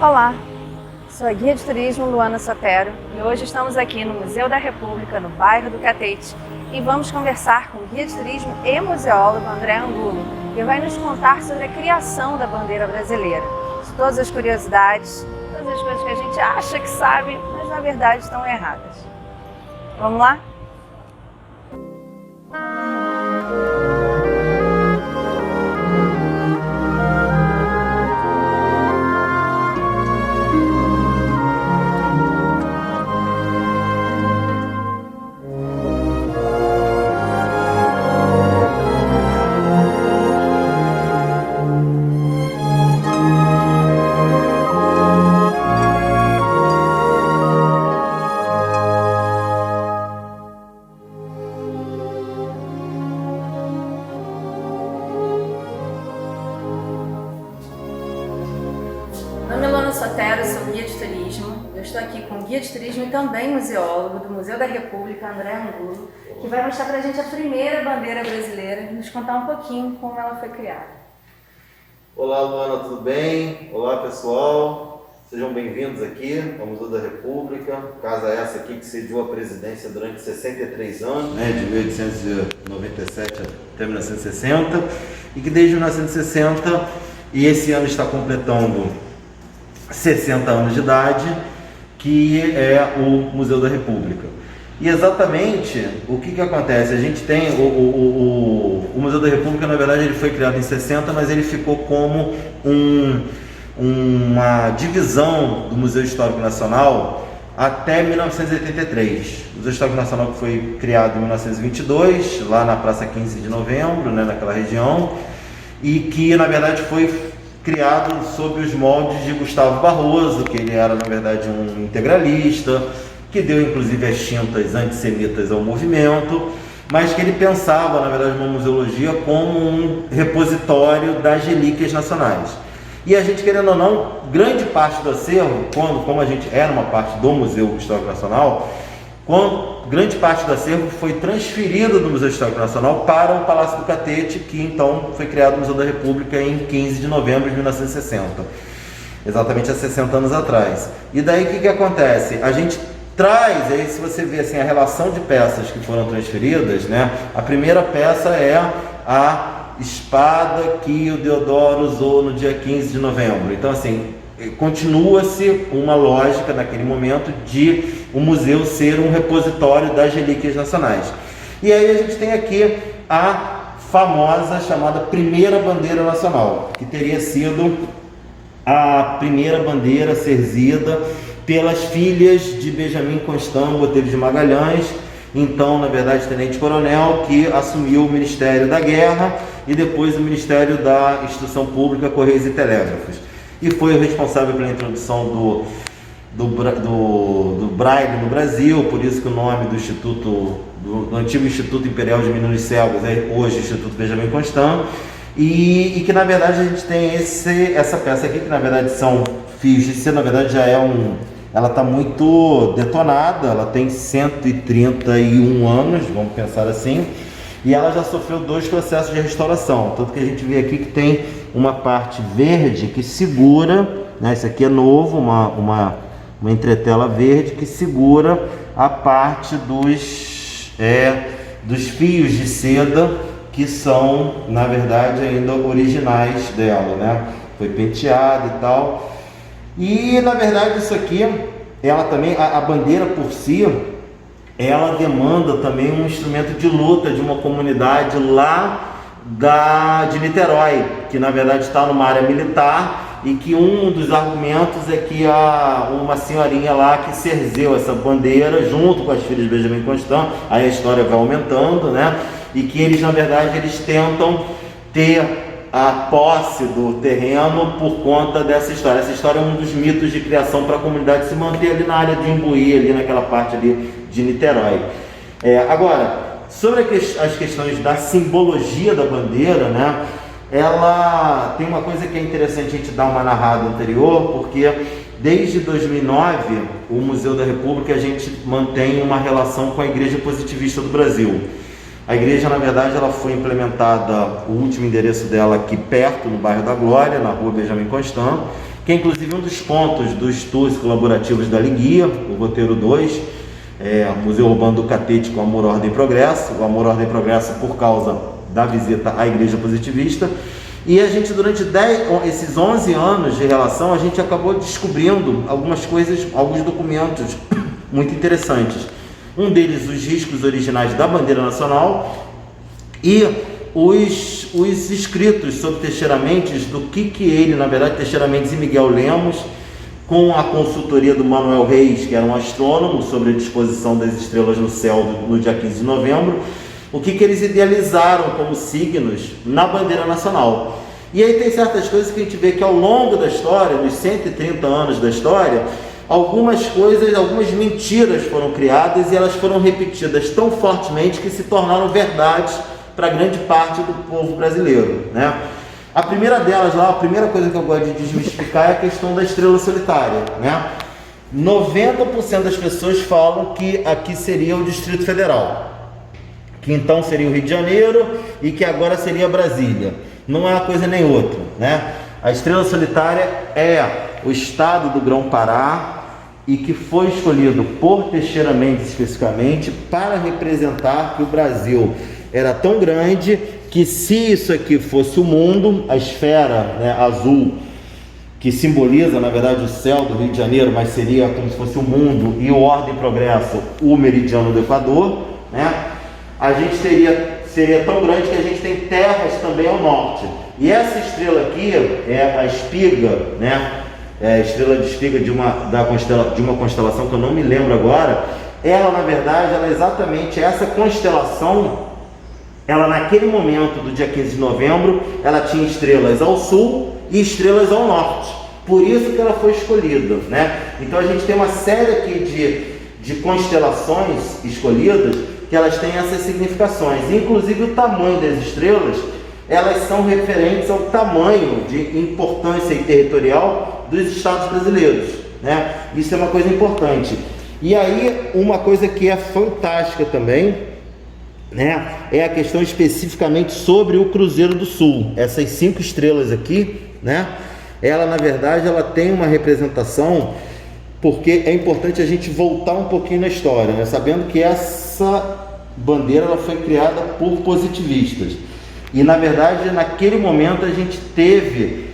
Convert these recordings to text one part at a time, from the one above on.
Olá, sou a guia de turismo Luana Sotero e hoje estamos aqui no Museu da República, no bairro do Catete, e vamos conversar com o guia de turismo e museólogo André Angulo, que vai nos contar sobre a criação da bandeira brasileira, todas as curiosidades, todas as coisas que a gente acha que sabe, mas na verdade estão erradas. Vamos lá? Meu nome é Luana Sotero, sou guia de turismo. Eu estou aqui com o guia de turismo e também museólogo do Museu da República, André Angulo, que vai mostrar pra gente a primeira bandeira brasileira e nos contar um pouquinho como ela foi criada. Olá, Luana, tudo bem? Olá, pessoal. Sejam bem-vindos aqui ao Museu da República. Casa essa aqui que sediou a presidência durante 63 anos, de 1897 até 1960, e que desde 1960, e esse ano está completando 60 anos de idade, que é o Museu da República. E exatamente o que acontece? A gente tem o Museu da República, na verdade, ele foi criado em 60, mas ele ficou como uma divisão do Museu Histórico Nacional até 1983. O Museu Histórico Nacional que foi criado em 1922, lá na Praça 15 de Novembro, naquela região, e que, na verdade, foi criado sob os moldes de Gustavo Barroso, que ele era, na verdade, um integralista, que deu, inclusive, as tintas antissemitas ao movimento, mas que ele pensava, na verdade, uma museologia como um repositório das relíquias nacionais. E a gente, querendo ou não, grande parte do acervo, como a gente era uma parte do Museu Histórico Nacional, grande parte do acervo foi transferido do Museu Histórico Nacional para o Palácio do Catete, que então foi criado o Museu da República em 15 de novembro de 1960, exatamente há 60 anos atrás. E daí o que acontece? A gente traz, aí se você vê assim, a relação de peças que foram transferidas, a primeira peça é a espada que o Deodoro usou no dia 15 de novembro. Então, assim, continua-se uma lógica naquele momento de o museu ser um repositório das relíquias nacionais. E aí a gente tem aqui a famosa chamada primeira bandeira nacional, que teria sido a primeira bandeira a ser erzida pelas filhas de Benjamin Constant Botelho de Magalhães, então, na verdade, tenente-coronel, que assumiu o Ministério da Guerra e depois o Ministério da Instrução Pública, Correios e Telégrafos. E foi o responsável pela introdução do Braille no Brasil, por isso que o nome do Instituto, do antigo Instituto Imperial de Meninos Cegos, é hoje Instituto Benjamin Constant, e que na verdade a gente tem essa peça aqui, que na verdade são fios de seda, na verdade já ela está muito detonada, ela tem 131 anos, vamos pensar assim, e ela já sofreu 2 processos de restauração, tanto que a gente vê aqui que tem uma parte verde que segura, isso aqui é novo, uma entretela verde que segura a parte dos fios de seda que são, na verdade, ainda originais dela, foi penteada e tal. E, na verdade, isso aqui, ela também, a bandeira por si, ela demanda também um instrumento de luta de uma comunidade lá de Niterói, que na verdade está numa área militar, e que um dos argumentos é que uma senhorinha lá que se erzeu essa bandeira junto com as filhas de Benjamin Constant, aí a história vai aumentando, e que eles, na verdade, eles tentam ter a posse do terreno por conta dessa história. Essa história é um dos mitos de criação para a comunidade se manter ali na área de Imbuí, ali naquela parte ali de Niterói. Agora, sobre as questões da simbologia da bandeira, ela tem uma coisa que é interessante a gente dar uma narrada anterior, porque desde 2009, o Museu da República, a gente mantém uma relação com a Igreja Positivista do Brasil. A igreja, na verdade, ela foi implementada, o último endereço dela aqui perto, no bairro da Glória, na rua Benjamin Constant, que é inclusive um dos pontos dos tours colaborativos da Liguia, o roteiro 2, Museu Urbano do Catete com Amor, Ordem e Progresso, o Amor, Ordem e Progresso por causa da visita à Igreja Positivista. E a gente, durante esses 11 anos de relação, a gente acabou descobrindo algumas coisas, alguns documentos muito interessantes. Um deles, os riscos originais da bandeira nacional e os escritos sobre Teixeira Mendes, do que ele, na verdade, Teixeira Mendes e Miguel Lemos, com a consultoria do Manuel Reis, que era um astrônomo, sobre a disposição das estrelas no céu no dia 15 de novembro, o que eles idealizaram como signos na bandeira nacional. E aí tem certas coisas que a gente vê que ao longo da história, nos 130 anos da história, algumas coisas, algumas mentiras foram criadas e elas foram repetidas tão fortemente que se tornaram verdades para grande parte do povo brasileiro, né? A primeira delas lá, a primeira coisa que eu gosto de desmistificar é a questão da estrela solitária, né? 90% das pessoas falam que aqui seria o Distrito Federal, que então seria o Rio de Janeiro e que agora seria Brasília. Não é uma coisa nem outra, né? A estrela solitária é o estado do Grão-Pará e que foi escolhido por Teixeira Mendes especificamente para representar que o Brasil era tão grande que, se isso aqui fosse o mundo, a esfera, né, azul, que simboliza na verdade o céu do Rio de Janeiro, mas seria como se fosse o mundo, e o Ordem e Progresso, o meridiano do Equador, né? A gente seria tão grande que a gente tem terras também ao norte. E essa estrela aqui é a espiga, né? É a estrela de espiga de uma constelação que eu não me lembro agora. Ela, na verdade, ela é exatamente essa constelação. Ela, naquele momento do dia 15 de novembro, ela tinha estrelas ao sul e estrelas ao norte. Por isso que ela foi escolhida, né? Então a gente tem uma série aqui de constelações escolhidas que elas têm essas significações. Inclusive o tamanho das estrelas, elas são referentes ao tamanho de importância territorial dos estados brasileiros, né? Isso é uma coisa importante. E aí, uma coisa que é fantástica também, né, é a questão especificamente sobre o Cruzeiro do Sul. Essas 5 estrelas aqui, né, ela na verdade ela tem uma representação, porque é importante a gente voltar um pouquinho na história, né, sabendo que essa bandeira ela foi criada por positivistas. E na verdade naquele momento a gente teve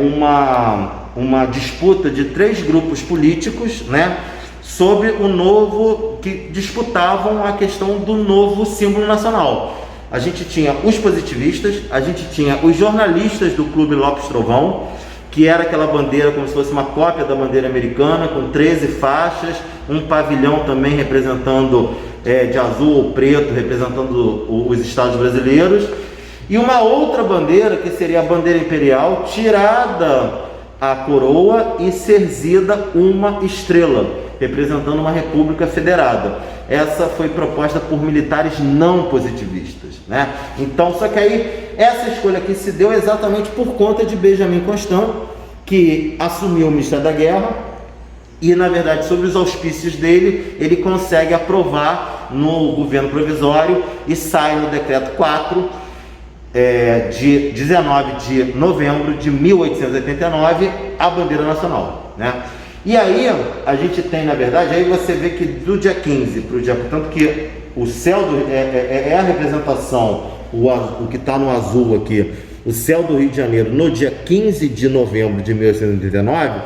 uma disputa de 3 grupos políticos, né, sobre o novo, que disputavam a questão do novo símbolo nacional. A gente tinha os positivistas, a gente tinha os jornalistas do Clube Lopes Trovão, que era aquela bandeira como se fosse uma cópia da bandeira americana, com 13 faixas, um pavilhão também representando de azul ou preto, representando os estados brasileiros, e uma outra bandeira que seria a bandeira imperial, tirada a coroa e cerzida uma estrela, representando uma república federada. Essa foi proposta por militares não positivistas, né? Então, só que aí essa escolha aqui se deu exatamente por conta de Benjamin Constant, que assumiu o Ministério da Guerra e, na verdade, sob os auspícios dele, ele consegue aprovar no governo provisório e sai no decreto 4 de 19 de novembro de 1889 a bandeira nacional, né? E aí a gente tem, na verdade, aí você vê que do dia 15 para o dia, portanto que o céu é a representação, o que está no azul aqui, o céu do Rio de Janeiro no dia 15 de novembro de 1889.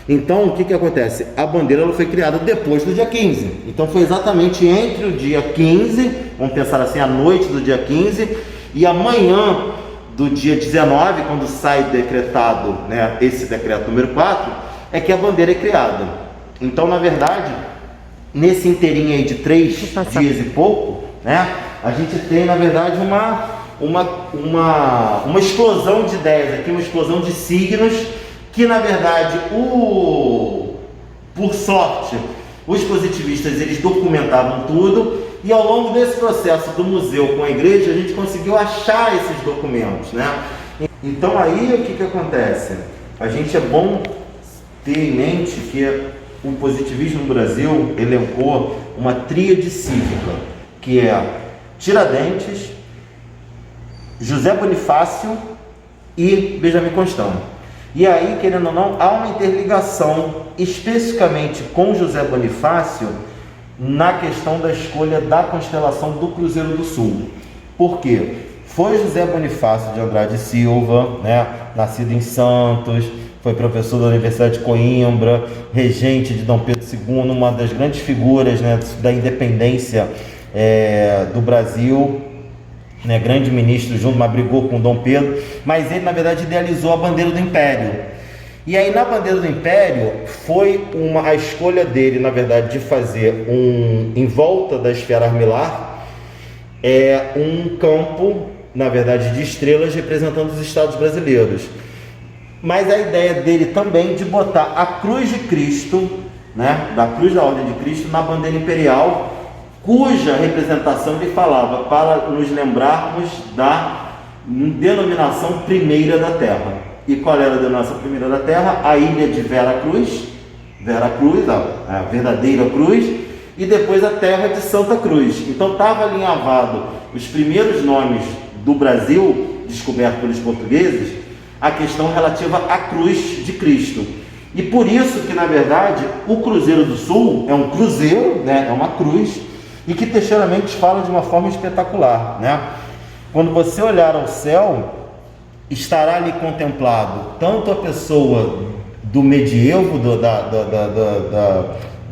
Então o que acontece? A bandeira ela foi criada depois do dia 15, então foi exatamente entre o dia 15, vamos pensar assim, a noite do dia 15 e amanhã do dia 19, quando sai decretado, né, esse decreto número 4, é que a bandeira é criada. Então, na verdade, nesse inteirinho aí de 3 dias e pouco, né, a gente tem, na verdade, uma explosão de ideias aqui, uma explosão de signos, que, na verdade, por sorte, os positivistas, eles documentavam tudo, e ao longo desse processo do museu com a igreja, a gente conseguiu achar esses documentos, né? Então, aí, o que acontece? A gente é bom ter em mente que o positivismo no Brasil elencou uma tríade cívica, que é Tiradentes, José Bonifácio e Benjamin Constant. E aí, querendo ou não, há uma interligação especificamente com José Bonifácio na questão da escolha da constelação do Cruzeiro do Sul. Por quê? Foi José Bonifácio de Andrade e Silva, né, nascido em Santos, foi professor da Universidade de Coimbra, regente de Dom Pedro II, uma das grandes figuras, né, da independência do Brasil, né, grande ministro junto, mas brigou com Dom Pedro, mas ele na verdade idealizou a bandeira do Império. E aí na bandeira do Império foi a escolha dele, na verdade, de fazer em volta da esfera armilar, um campo, na verdade, de estrelas representando os estados brasileiros. Mas a ideia dele também de botar a cruz de Cristo, né, da cruz da Ordem de Cristo, na bandeira imperial, cuja representação ele falava para nos lembrarmos da denominação primeira da Terra. E qual era a denominação primeira da Terra? A ilha de Vera Cruz, a verdadeira cruz, e depois a terra de Santa Cruz. Então estava alinhavado os primeiros nomes do Brasil, descoberto pelos portugueses, a questão relativa à cruz de Cristo. E por isso que, na verdade, o Cruzeiro do Sul é um cruzeiro, né? É uma cruz, e que Teixeira Mendes fala de uma forma espetacular, né? Quando você olhar ao céu, estará ali contemplado tanto a pessoa do medievo,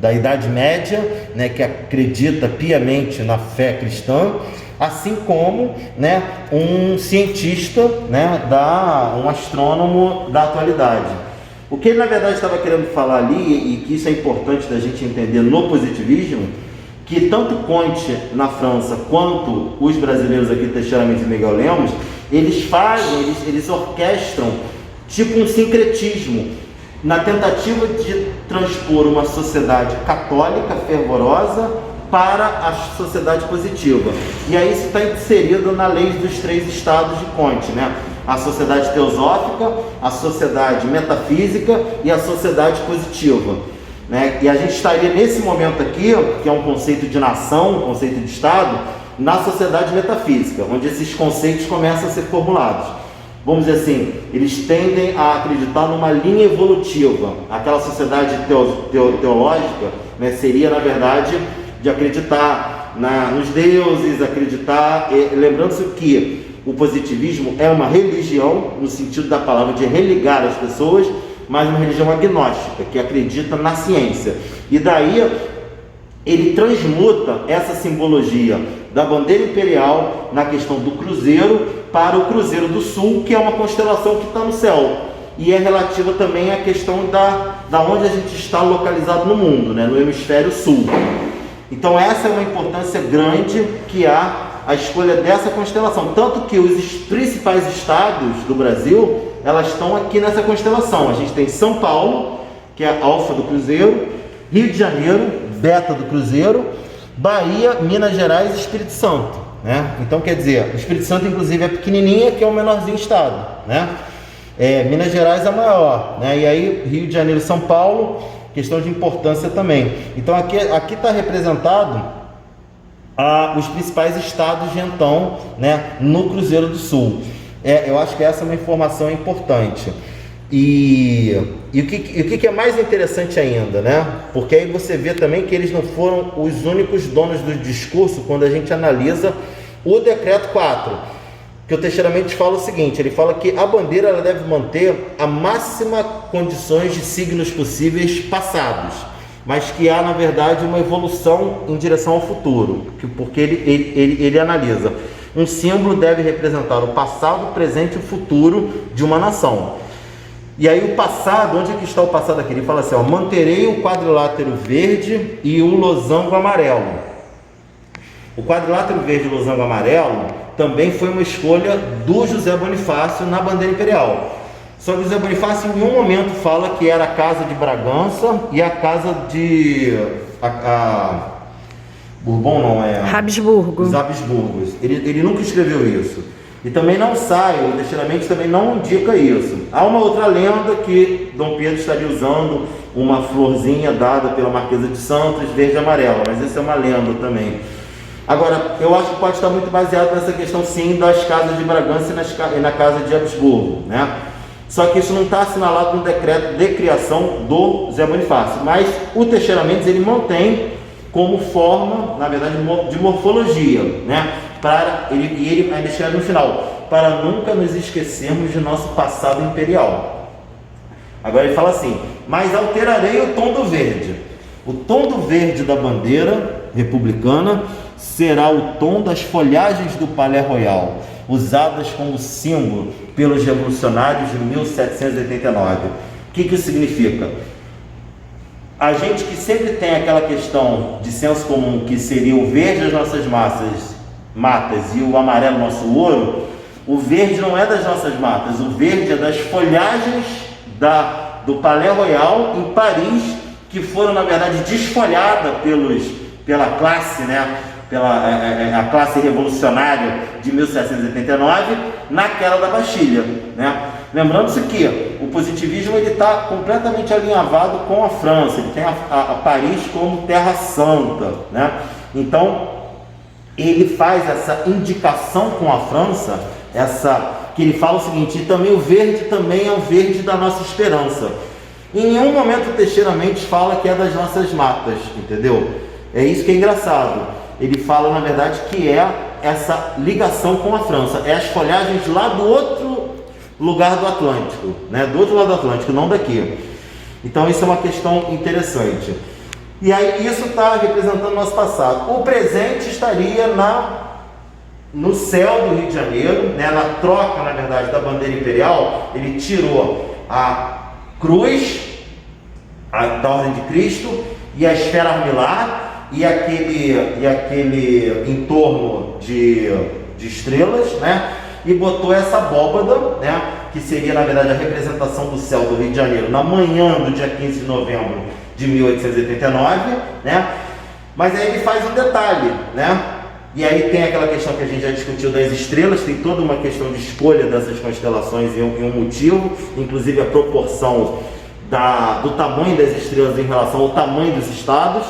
da Idade Média, né, que acredita piamente na fé cristã, assim como, né, um cientista, né, um astrônomo da atualidade. O que ele na verdade estava querendo falar ali, e que isso é importante da gente entender no positivismo, que tanto Comte na França quanto os brasileiros aqui, Teixeira Mendes e Miguel Lemos, eles orquestram tipo um sincretismo na tentativa de transpor uma sociedade católica fervorosa para a sociedade positiva. E aí isso está inserido na lei dos 3 estados de Comte, né? A sociedade teosófica, a sociedade metafísica e a sociedade positiva, né? E a gente estaria nesse momento aqui, que é um conceito de nação, um conceito de Estado, na sociedade metafísica, onde esses conceitos começam a ser formulados. Vamos dizer assim, eles tendem a acreditar numa linha evolutiva. Aquela sociedade teológica, né, seria, na verdade, de acreditar nos deuses, lembrando-se que o positivismo é uma religião, no sentido da palavra de religar as pessoas, mas uma religião agnóstica, que acredita na ciência. E daí ele transmuta essa simbologia da bandeira imperial na questão do cruzeiro para o Cruzeiro do Sul, que é uma constelação que está no céu. E é relativa também à questão da onde a gente está localizado no mundo, né? No hemisfério sul. Então essa é uma importância grande que há a escolha dessa constelação. Tanto que os principais estados do Brasil, elas estão aqui nessa constelação. A gente tem São Paulo, que é a Alfa do Cruzeiro, Rio de Janeiro, Beta do Cruzeiro, Bahia, Minas Gerais e Espírito Santo, né? Então quer dizer, o Espírito Santo inclusive é pequenininha, que é o menorzinho estado, né? Minas Gerais é maior, né? E aí Rio de Janeiro e São Paulo, questão de importância também. Então aqui está representado os principais estados de então, né, no Cruzeiro do Sul. Eu acho que essa é uma informação importante. E o que é mais interessante ainda, né? Porque aí você vê também que eles não foram os únicos donos do discurso quando a gente analisa o Decreto 4, que o Teixeira Mendes fala o seguinte, ele fala que a bandeira ela deve manter a máxima condições de signos possíveis passados, mas que há na verdade uma evolução em direção ao futuro, porque ele analisa, um símbolo deve representar o passado, o presente e o futuro de uma nação. E aí o passado, onde é que está o passado aqui? Ele fala assim, manterei o quadrilátero verde e o losango amarelo. O quadrilátero verde e o losango amarelo também foi uma escolha do José Bonifácio na bandeira imperial. Só que o José Bonifácio em nenhum momento fala que era a casa de Bragança e a casa de... Bourbon não é... Habsburgo. Os Habsburgos. Ele nunca escreveu isso. E também não sai, o Teixeira Mendes também não indica isso. Há uma outra lenda que Dom Pedro estaria usando uma florzinha dada pela Marquesa de Santos, verde e amarela, mas essa é uma lenda também. Agora, eu acho que pode estar muito baseado nessa questão sim das casas de Bragança e na casa de Habsburgo, né? Só que isso não está assinalado no decreto de criação do Zé Bonifácio, mas o Teixeira Mendes ele mantém como forma, na verdade, de morfologia, né? E ele ainda escreve no final, para nunca nos esquecermos de nosso passado imperial. Agora ele fala assim, mas alterarei o tom do verde. O tom do verde da bandeira republicana será o tom das folhagens do Palais Royal, usadas como símbolo pelos revolucionários de 1789. O que isso significa? A gente que sempre tem aquela questão de senso comum, que seria o verde das nossas matas e o amarelo nosso ouro, o verde não é das nossas matas, o verde é das folhagens do Palais Royal em Paris, que foram, na verdade, desfolhadas pela classe, né? A classe revolucionária de 1789 naquela da Bastilha, né? Lembrando-se que o positivismo está completamente alinhavado com a França, ele tem a Paris como terra santa, né? Então ele faz essa indicação com a França, que ele fala o seguinte, e também o verde também é o verde da nossa esperança. Em nenhum momento o Teixeira Mendes fala que é das nossas matas, entendeu? É isso que é engraçado. Ele fala, na verdade, que é essa ligação com a França. É as folhagens lá do outro lugar do Atlântico, né? Do outro lado do Atlântico, não daqui. Então isso é uma questão interessante. E aí isso está representando o nosso passado. O presente estaria no céu do Rio de Janeiro, né? Na troca, na verdade, da bandeira imperial, ele tirou a cruz da Ordem de Cristo e a esfera armilar e aquele entorno de estrelas, né? E botou essa abóbada, né? Que seria, na verdade, a representação do céu do Rio de Janeiro na manhã do dia 15 de novembro de 1889, né? Mas aí ele faz um detalhe, né? E aí tem aquela questão que a gente já discutiu das estrelas, tem toda uma questão de escolha dessas constelações e um motivo, inclusive a proporção do tamanho das estrelas em relação ao tamanho dos estados.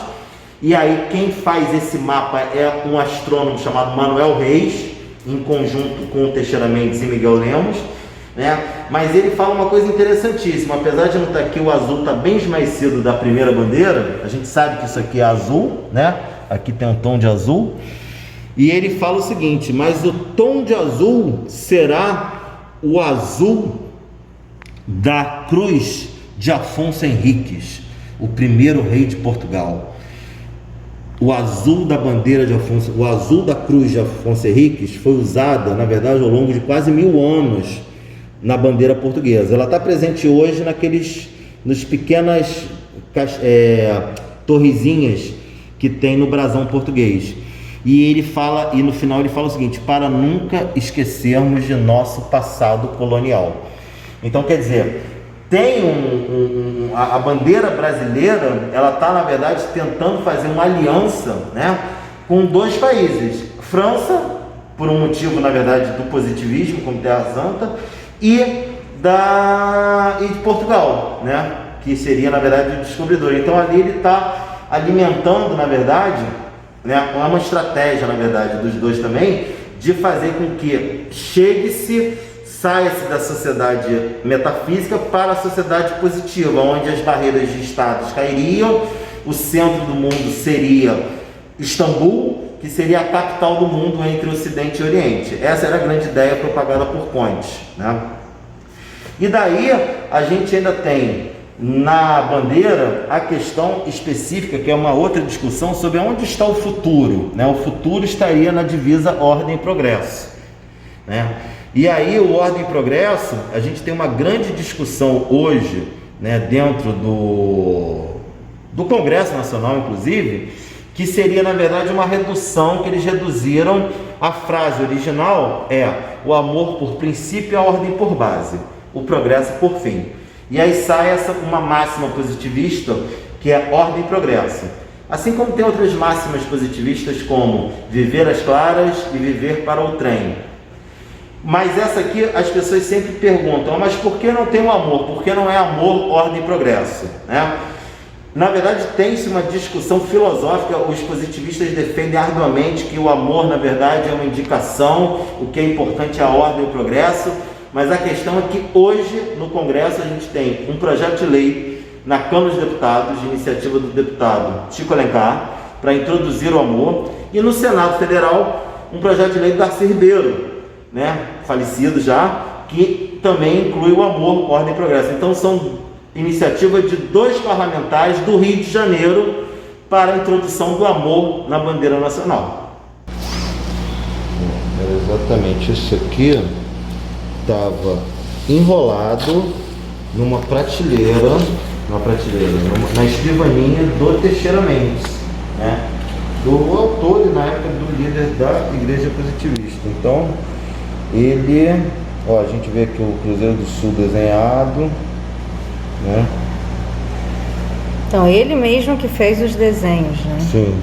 E aí quem faz esse mapa é um astrônomo chamado Manuel Reis, em conjunto com o Teixeira Mendes e Miguel Lemos, né? Mas ele fala uma coisa interessantíssima, apesar de não estar aqui, o azul está bem esmaecido da primeira bandeira, a gente sabe que isso aqui é azul, né? Aqui tem um tom de azul. E ele fala o seguinte, mas o tom de azul será o azul da cruz de Afonso Henriques, o primeiro rei de Portugal. O azul da bandeira de Afonso, o azul da cruz de Afonso Henriques foi usada, na verdade, ao longo de quase 1000 anos na bandeira portuguesa. Ela está presente hoje nos pequenas torrezinhas que tem no brasão português. E ele fala, e no final ele fala o seguinte, para nunca esquecermos de nosso passado colonial. Então, quer dizer, tem a bandeira brasileira, ela está, na verdade, tentando fazer uma aliança, né, com dois países, França, por um motivo, na verdade, do positivismo como terra santa, e de Portugal, né, que seria, na verdade, o descobridor. Então, ali ele está alimentando, na verdade, né, é uma estratégia, na verdade, dos dois também, de fazer com que saia-se da sociedade metafísica para a sociedade positiva, onde as barreiras de estados cairiam, o centro do mundo seria Istambul, que seria a capital do mundo entre Ocidente e Oriente. Essa era a grande ideia propagada por Conte, né? E daí a gente ainda tem na bandeira a questão específica, que é uma outra discussão sobre onde está o futuro, né? O futuro estaria na divisa Ordem e Progresso, né? E aí o Ordem e Progresso, a gente tem uma grande discussão hoje, né, dentro do Congresso Nacional, inclusive, que seria, na verdade, uma redução, que eles reduziram. A frase original é o amor por princípio e a ordem por base, o progresso por fim. E aí sai uma máxima positivista, que é ordem e progresso. Assim como tem outras máximas positivistas, como viver às claras e viver para o trem. Mas essa aqui as pessoas sempre perguntam, mas por que não tem o amor? Por que não é amor, ordem e progresso, né? Na verdade, tem-se uma discussão filosófica. Os positivistas defendem arduamente que o amor, na verdade, é uma indicação, o que é importante é a ordem e o progresso, Mas a questão é que hoje, no Congresso, a gente tem um projeto de lei na Câmara dos Deputados, de iniciativa do deputado Chico Alencar, para introduzir o amor, e no Senado Federal, um projeto de lei do Darcy Ribeiro, né, falecido já, que também inclui o amor, ordem e progresso. Então são iniciativas de 2 parlamentares do Rio de Janeiro para a introdução do amor na bandeira nacional. Exatamente, isso aqui estava enrolado numa prateleira, na escrivaninha do Teixeira Mendes, né? Do autor e na época do líder da Igreja Positivista. Então, ele, ó, a gente vê aqui o Cruzeiro do Sul desenhado, né? Então, ele mesmo que fez os desenhos, né? Sim.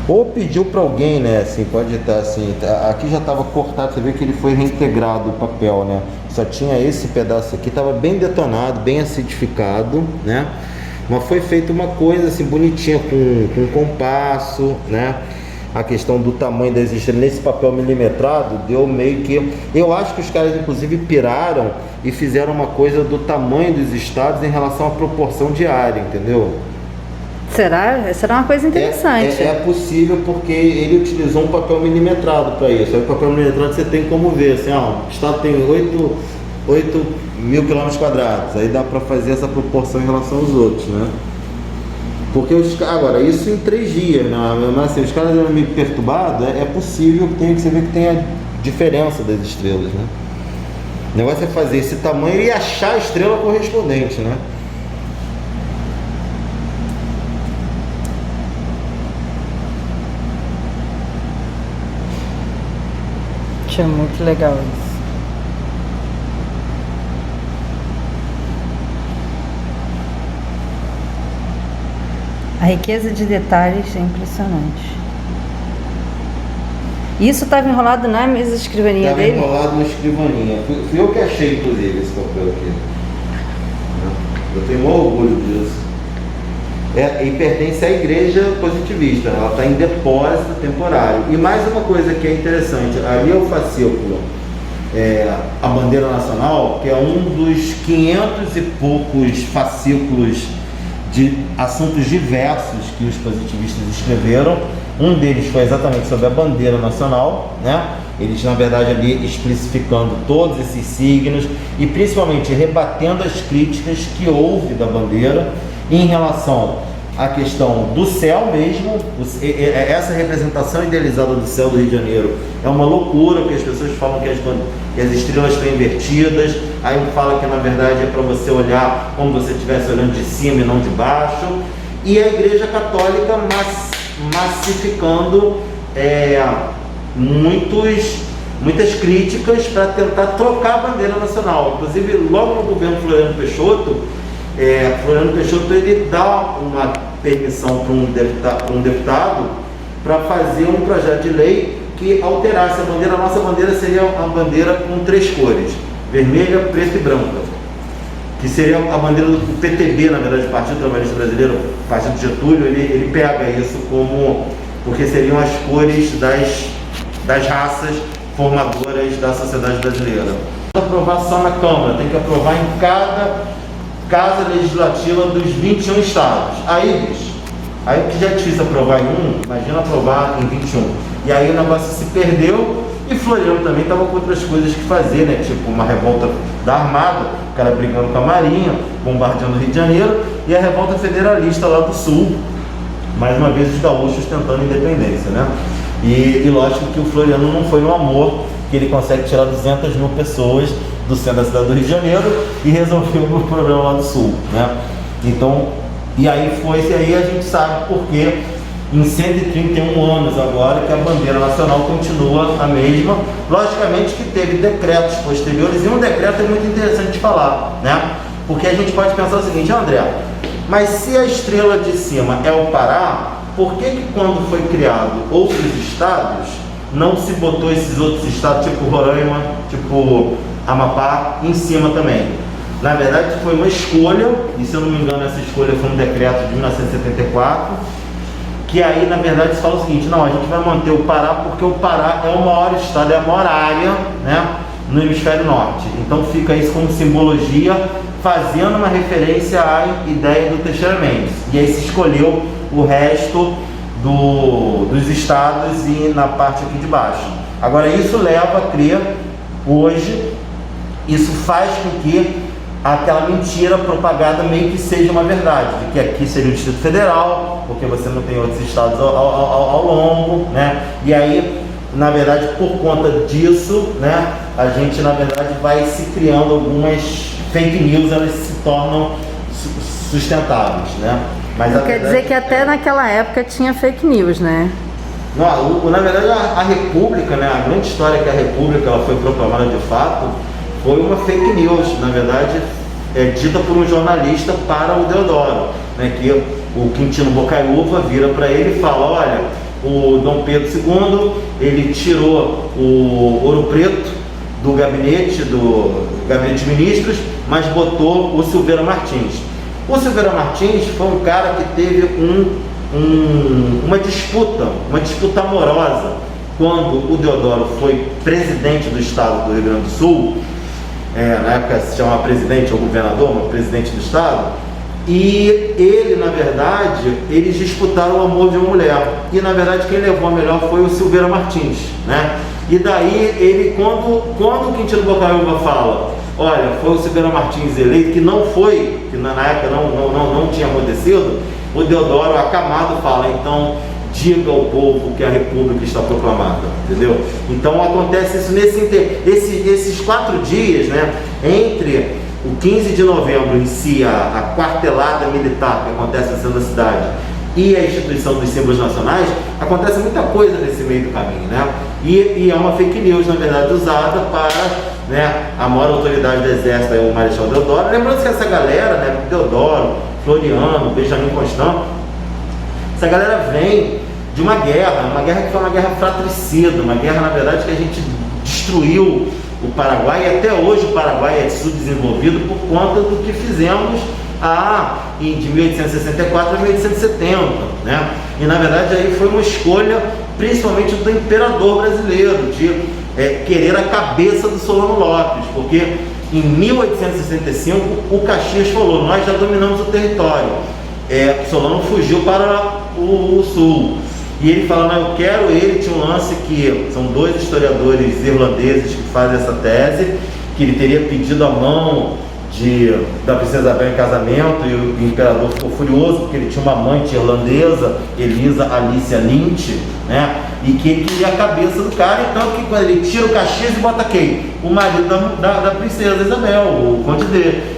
Ou pediu para alguém, né? Assim, pode estar assim. Aqui já estava cortado, você vê que ele foi reintegrado o papel, né? Só tinha esse pedaço aqui, estava bem detonado, bem acidificado, né? Mas foi feita uma coisa assim bonitinha com compasso, né? A questão do tamanho das estrelas nesse papel milimetrado deu meio que... Eu acho que os caras inclusive piraram e fizeram uma coisa do tamanho dos estados em relação à proporção de área, entendeu? Será uma coisa interessante. É possível, porque ele utilizou um papel milimetrado para isso. Aí o papel milimetrado você tem como ver, assim, ó, o estado tem 8 mil quilômetros quadrados, aí dá para fazer essa proporção em relação aos outros, né? Porque agora, isso em 3 dias, né? Mas assim, os caras eram meio perturbados, é possível que você vê que tenha diferença das estrelas, né? O negócio é fazer esse tamanho e achar a estrela correspondente, né? Achei muito legal isso. A riqueza de detalhes é impressionante. Isso estava enrolado na mesa de escrivaninha Estava dele? enrolado na escrivaninha. Fui eu que achei, inclusive, esse papel aqui. Eu tenho muito orgulho disso. E pertence à Igreja Positivista. Ela está em depósito temporário. E mais uma coisa que é interessante. Ali é o fascículo, a bandeira nacional, que é um dos 500 e poucos fascículos de assuntos diversos que os positivistas escreveram. Um deles foi exatamente sobre a bandeira nacional, né? Eles, na verdade, ali especificando todos esses signos e principalmente rebatendo as críticas que houve da bandeira em relação à questão do céu mesmo. Essa representação idealizada do céu do Rio de Janeiro é uma loucura, porque as pessoas falam que as estrelas estão invertidas, aí fala que na verdade é para você olhar como se você estivesse olhando de cima e não de baixo, e a Igreja Católica massificando muitas críticas para tentar trocar a bandeira nacional. Inclusive, logo no governo Floriano Peixoto, ele dá uma permissão para um deputado para fazer um projeto de lei que alterasse a bandeira. A nossa bandeira seria uma bandeira com 3 cores, vermelha, preta e branca, que seria a bandeira do PTB, na verdade, Partido Trabalhista Brasileiro, Partido Getúlio. Ele pega isso porque seriam as cores das raças formadoras da sociedade brasileira. Aprovar só na Câmara, tem que aprovar em cada Casa Legislativa dos 21 estados. Aí o que já é difícil aprovar em um, imagina aprovar em 21. E aí o negócio se perdeu, e Floriano também estava com outras coisas que fazer, né? Tipo uma revolta da Armada, o cara brigando com a Marinha, bombardeando o Rio de Janeiro, e a revolta federalista lá do Sul, mais uma vez os gaúchos tentando independência, né? E lógico que o Floriano não foi no amor, que ele consegue tirar 200 mil pessoas do centro da cidade do Rio de Janeiro e resolveu o problema lá do Sul, né? Então, e aí a gente sabe porque em 131 anos agora que a bandeira nacional continua a mesma. Logicamente que teve decretos posteriores, e um decreto é muito interessante de falar, né? Porque a gente pode pensar o seguinte: André, mas se a estrela de cima é o Pará, por que quando foi criado outros estados, não se botou esses outros estados, tipo Roraima, tipo Amapá, em cima também? Na verdade foi uma escolha, e se eu não me engano essa escolha foi um decreto de 1974, que aí na verdade se fala o seguinte: não, a gente vai manter o Pará porque o Pará é o maior estado, é a maior área, né, no hemisfério norte. Então fica isso como simbologia, fazendo uma referência à ideia do Teixeira Mendes. E aí se escolheu o resto dos estados e na parte aqui de baixo. Agora isso leva a crer, hoje, isso faz com que aquela mentira propagada meio que seja uma verdade, de que aqui seria o Distrito Federal, porque você não tem outros estados ao longo, né? E aí, na verdade, por conta disso, né, a gente, na verdade, vai se criando algumas fake news, elas se tornam sustentáveis, né? Mas quer dizer que até naquela época tinha fake news, né? Não, na verdade, a República, né, a grande história que a República ela foi proclamada de fato, foi uma fake news, na verdade, dita por um jornalista para o Deodoro, né, que o Quintino Bocaiúva vira para ele e fala: olha, o Dom Pedro II, ele tirou o Ouro Preto do gabinete de ministros, mas botou o Silveira Martins. O Silveira Martins foi um cara que teve uma disputa amorosa quando o Deodoro foi presidente do estado do Rio Grande do Sul. Na época se chamava presidente ou governador, mas presidente do estado, e ele, na verdade, eles disputaram o amor de uma mulher, e na verdade quem levou a melhor foi o Silveira Martins, né? E daí ele, quando o Quintino Bocaiúva fala: olha, foi o Silveira Martins eleito, que não foi, que na época não tinha acontecido, o Deodoro, acamado, fala: então diga ao povo que a República está proclamada, entendeu? Então acontece isso esses 4 dias, né, entre o 15 de novembro em si, a quartelada militar que acontece na centro da cidade, e a instituição dos símbolos nacionais, acontece muita coisa nesse meio do caminho, né? E é uma fake news, na verdade, usada para, né, a maior autoridade do Exército, o Marechal Deodoro. Lembrando que essa galera, né, Deodoro, Floriano, Benjamin Constant, essa galera vem de uma guerra que foi uma guerra fratricida, uma guerra, na verdade, que a gente destruiu o Paraguai, e até hoje o Paraguai é subdesenvolvido por conta do que fizemos de 1864 a 1870, né? E na verdade aí foi uma escolha principalmente do imperador brasileiro de querer a cabeça do Solano Lopes, porque em 1865 o Caxias falou: nós já dominamos o território. Solano fugiu para o sul, e ele fala: não, eu quero ele. Tinha um lance que são 2 historiadores irlandeses que fazem essa tese, que ele teria pedido a mão da princesa Isabel em casamento, e o imperador ficou furioso porque ele tinha uma amante irlandesa, Elisa Alicia Lynch, né? E que ele queria a cabeça do cara, e tanto que quando ele tira o Caxias e bota quem? O marido da princesa Isabel, o Conde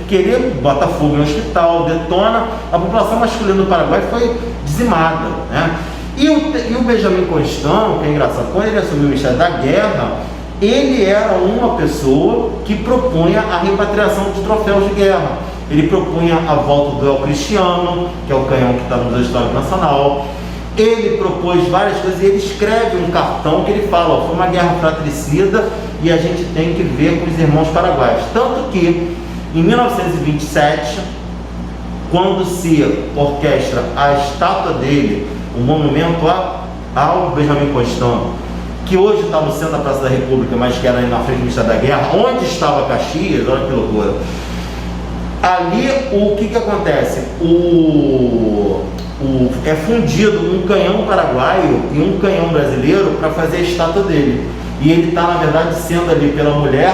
que ele bota fogo no hospital, detona, a população masculina do Paraguai foi dizimada, né? E o Benjamin Constant, que é engraçado, quando ele assumiu o Ministério da Guerra, ele era uma pessoa que propunha a repatriação de troféus de guerra. Ele propunha a volta do El Cristiano, que é o canhão que está no Museu Histórico Nacional. Ele propôs várias coisas, e ele escreve um cartão que ele fala: foi uma guerra fratricida e a gente tem que ver com os irmãos paraguaios. Tanto que, em 1927, quando se orquestra a estátua dele, o monumento ao Benjamin Constant, que hoje está no centro da Praça da República, mas que era na frente do Ministério da Guerra, onde estava Caxias, olha que loucura. Ali, o que acontece? É fundido um canhão paraguaio e um canhão brasileiro para fazer a estátua dele. E ele está, na verdade, sendo ali pela mulher,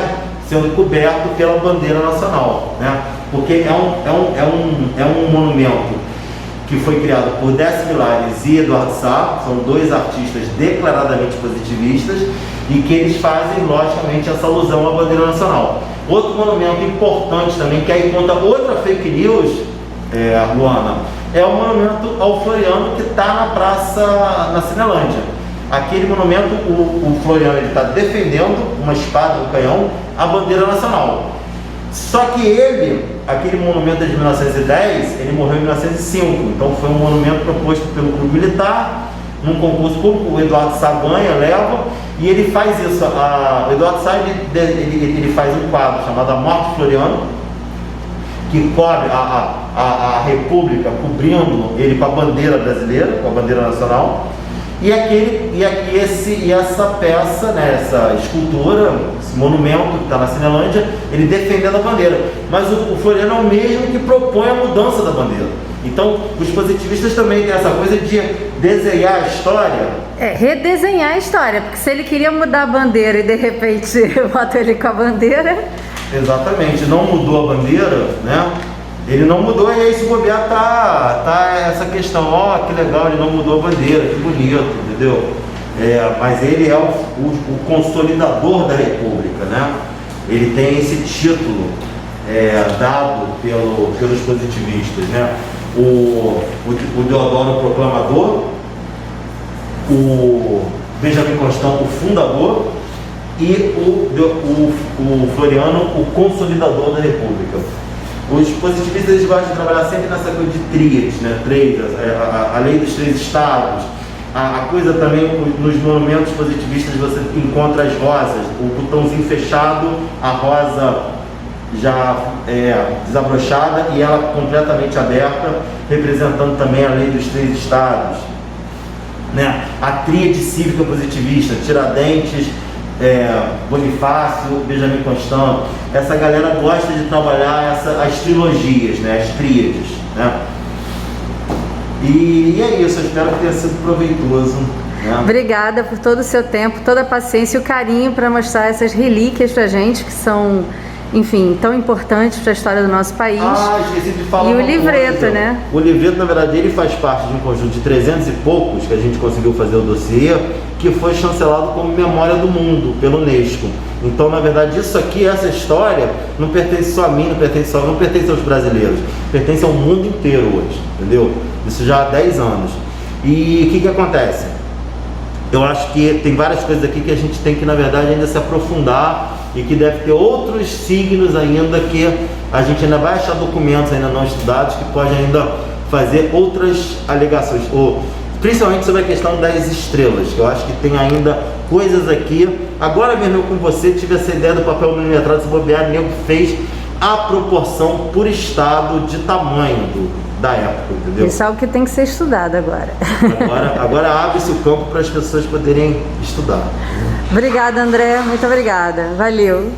sendo coberto pela bandeira nacional, né? Porque é um monumento que foi criado por Décio Vilares e Eduardo Sá, são 2 artistas declaradamente positivistas, e que eles fazem, logicamente, essa alusão à bandeira nacional. Outro monumento importante também, que aí conta outra fake news, Luana, é o monumento ao Floriano, que está na praça, na Cinelândia. Aquele monumento, o Floriano está defendendo uma espada, um canhão, a bandeira nacional. Só que aquele monumento é de 1910, ele morreu em 1905, então foi um monumento proposto pelo Clube Militar, num concurso público. O Eduardo Sá ganha, leva, e ele faz isso. O Eduardo Sá, ele faz um quadro chamado A Morte Floriano, que cobre a República, cobrindo ele com a bandeira brasileira, com a bandeira nacional, E essa peça, né, essa escultura, esse monumento que está na Cinelândia, ele defendendo a bandeira. Mas o Floriano é o mesmo que propõe a mudança da bandeira. Então, os positivistas também têm essa coisa de desenhar a história. Redesenhar a história, porque se ele queria mudar a bandeira e de repente bota ele com a bandeira... Exatamente, não mudou a bandeira, né? Ele não mudou, e aí se bobear tá essa questão, que legal, ele não mudou a bandeira, que bonito, entendeu? Mas ele é o consolidador da República, né? Ele tem esse título dado pelos positivistas, né? O Deodoro Proclamador, o Benjamin Constant, o fundador, e o Floriano, o consolidador da República. Os positivistas eles gostam de trabalhar sempre nessa coisa de tríades, né? A lei dos 3 estados. A coisa também, nos monumentos positivistas você encontra as rosas, o botãozinho fechado, a rosa já desabrochada e ela completamente aberta, representando também a lei dos 3 estados, né? A tríade cívica positivista, Tiradentes, Bonifácio, Benjamin Constant. Essa galera gosta de trabalhar as trilogias, né? As tríades, né? E é isso, eu espero que tenha sido proveitoso, né? Obrigada por todo o seu tempo, toda a paciência e o carinho para mostrar essas relíquias pra gente, que são, enfim, tão importantes para a história do nosso país. Esqueci de falar. E o livreto, né? O livreto, na verdade, ele faz parte de um conjunto de 300 e poucos que a gente conseguiu fazer o dossiê, que foi chancelado como Memória do Mundo pelo Unesco. Então, na verdade, isso aqui, essa história, não pertence só a mim, não pertence aos brasileiros, pertence ao mundo inteiro hoje, entendeu? Isso já há 10 anos. E o que acontece? Eu acho que tem várias coisas aqui que a gente tem que, na verdade, ainda se aprofundar, e que deve ter outros signos ainda que a gente ainda vai achar documentos ainda não estudados que pode ainda fazer outras alegações, ou principalmente sobre a questão das estrelas, que eu acho que tem ainda coisas aqui. Agora mesmo eu com você tive essa ideia do papel milimetrado, se bobear, o nego fez a proporção por estado de tamanho da época, entendeu? Isso é algo que tem que ser estudado agora. Agora abre-se o campo para as pessoas poderem estudar. Obrigada, André, muito obrigada, valeu.